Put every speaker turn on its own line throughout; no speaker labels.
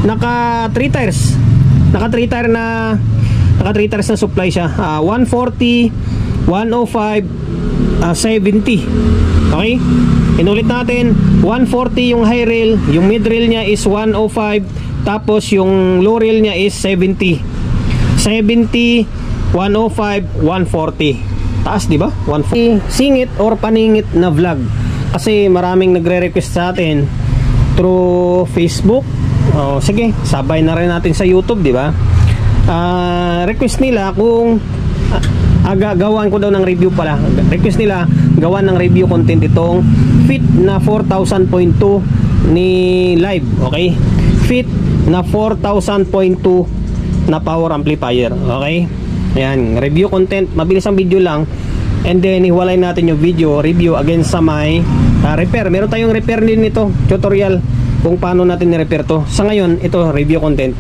naka 3 tires. Naka 3 tires na supply siya. 140, 105, 70. Okay? Inulit natin. 140 yung high rail, yung mid rail niya is 105, tapos yung low rail niya is 70. 70, 105, 140. Taas, di ba? 140. Singit or paningit na vlog. Kasi maraming nagre-request sa atin through Facebook. Sige, sabay na rin natin sa YouTube, di ba? Request nila kung gawaan ko daw ng review pala. Request nila gawan ng review content itong Fit na 4000.2 ni Live. Okay? Fit na 4000.2 na power amplifier. Okay? Ayan, review content, mabilis ang video lang. And then hiwalay natin yung video review against sa may repair. Meron tayong repair din nito, tutorial kung paano natin ni-repair to. Sa ngayon, ito review content.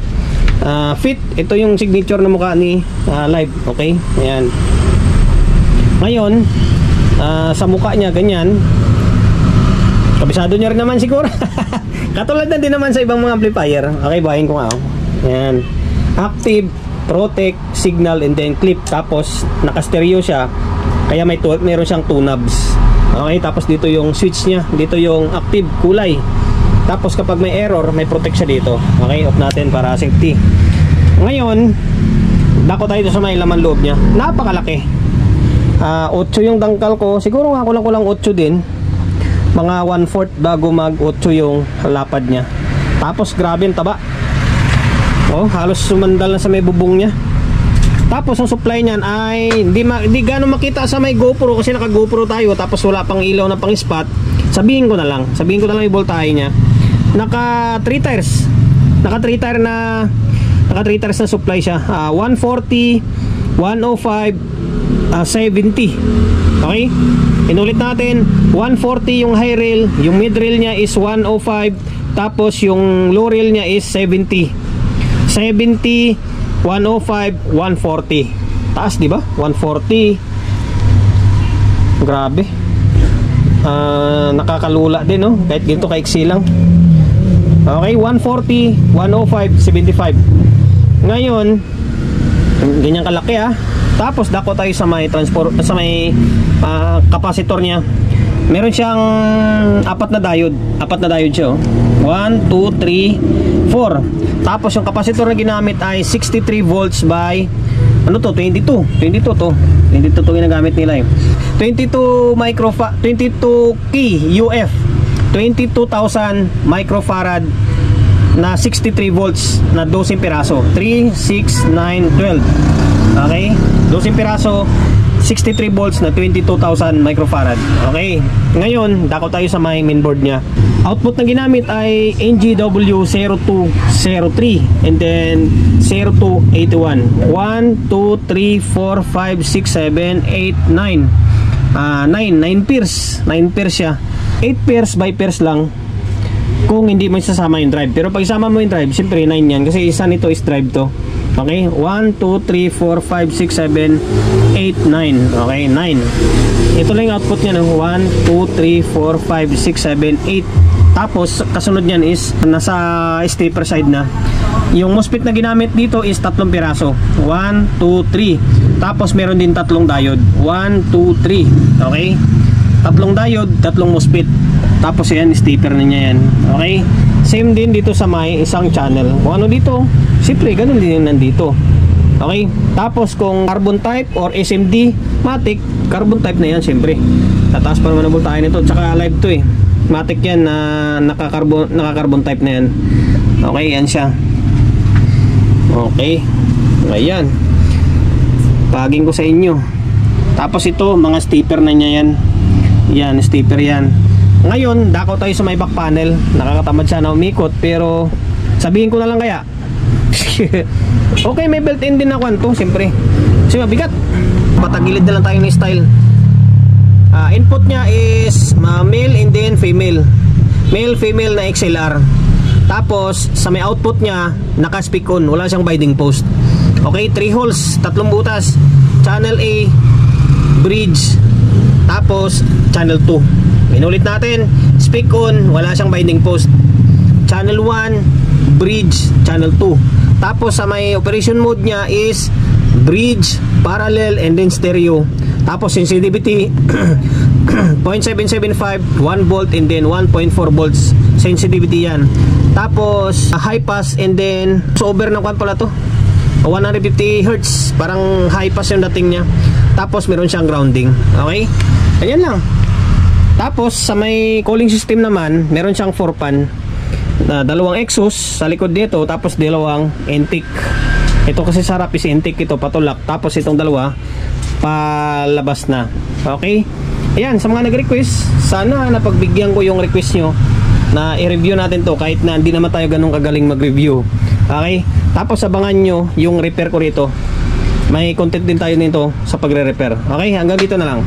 Fit, ito yung signature na mukha ni Live. Okay? Ayan. Ngayon, sa mukha niya ganyan. Kabisado niya rin naman siguro. Katulad na din naman sa ibang mga amplifier. Okay, bahin ko nga. Ayan. Active, protect, signal, and then clip. Tapos naka-stereo siya. Kaya meron siyang 2 knobs. Okay, tapos dito yung switch niya. Dito yung active, kulay. Tapos kapag may error, may protect siya dito. Okay, off natin para safety. Ngayon, dako tayo sa may laman loob niya. Napakalaki. 8 yung dangkal ko. Siguro nga kulang 8 din. Mga 1/4 bago mag 8 yung lapad niya. Tapos grabe yung taba. Halos sumandal na sa may bubong niya. Tapos ang supply niyan ay hindi gano'ng makita sa may GoPro kasi naka GoPro tayo. Tapos wala pang ilaw na pang spot. Sabihin ko na lang yung voltahe niya. Naka 3 tires. Naka 3 tires na supply siya. 140, 105, 70. Okay? Inulit natin. 140 yung high rail, yung mid rail niya is 105, tapos yung low rail niya is 70. 70, 105, 140. Taas, di ba? 140. Grabe. Nakakalula din, no? Kahit ganito kaiksi lang. Okay, 140, 105, 75. Ngayon, ganyan kalaki Tapos dako tayo sa may capacitor niya. Meron siyang 4 na diode. 4 na diode siya. 1, 2, 3, 4. Tapos yung capacitor na ginamit ay 63 volts by 22 to. 22 to ginagamit nila 22 key UF. 22,000 microfarad na 63 volts na 12 piraso. 3, 6, 9, 12. Okay? 12 piraso, 63 volts na 22,000 microfarad. Okay? Ngayon, dako tayo sa may mainboard niya. Output na ginamit ay NGW0203 and then 0281. 1, 2, 3, 4, 5, 6, 7, 8, 9. 9 pairs. 9 pairs siya. 8 pairs by pairs lang kung hindi mo isasama yung drive. Pero pag isama mo yung drive, siyempre 9 yan kasi isa nito is drive to. Okay? 1, 2, 3, 4, 5, 6, 7, 8, 9. Okay? 9. Ito lang yung output niya ng 1, 2, 3, 4, 5, 6, 7, 8. Tapos kasunod niyan is nasa stepper side na. Yung MOSFET na ginamit dito is 3 piraso. 1, 2, 3. Tapos meron din 3 diode. 1, 2, 3. Okay? 3 diode, 3 MOSFET. Tapos yan, stepper na niya yan. Okay? Same din dito sa may isang channel. Kung ano dito, siyempre ganun din nandito. Okay? Tapos kung carbon type or SMD matic, carbon type na yan siyempre. Tataas pa naman ang voltahe nito. Tsaka live to matic yan na naka-carbon type na yan. Okay, yan siya. Okay. Ayan. Paging ko sa inyo. Tapos ito, mga stepper na niya yan. Yan, stepper yan. Ngayon, dako tayo sa may back panel. Nakakatamad siya na umikot, pero sabihin ko na lang kaya. Okay, may built-in din na kwanto, siyempre. Kasi mabigat. Patagilid na lang tayo ng style. Input niya is male and then female. Male, female na XLR. Tapos, sa may output niya, naka-speak on. Wala siyang binding post. Okay, 3 holes, 3 butas. Channel A, bridge. Tapos, channel 2. Inulit natin, speak on, wala siyang binding post. Channel 1, bridge, channel 2. Tapos sa may operation mode nya is bridge, parallel, and then stereo. Tapos sensitivity 0.775, 1 volt, and then 1.4 volts sensitivity yan. Tapos high pass, and then so over ng kwan pala to, 150 Hz, parang high pass yung dating nya. Tapos meron siyang grounding. Okay, ganyan lang. Tapos sa may cooling system naman, meron siyang 4 fan na dalawang exhaust sa likod nito, tapos dalawang intake. Ito kasi sa harap is intake, ito patulak, tapos itong dalawa palabas na. Okay, ayan, sa mga nag-request, sana napagbigyan ko yung request nyo na i-review natin to, kahit na hindi naman tayo ganun kagaling mag-review. Okay, tapos abangan nyo yung repair ko rito. May content din tayo nito sa pagre-repair. Okay, hanggang dito na lang.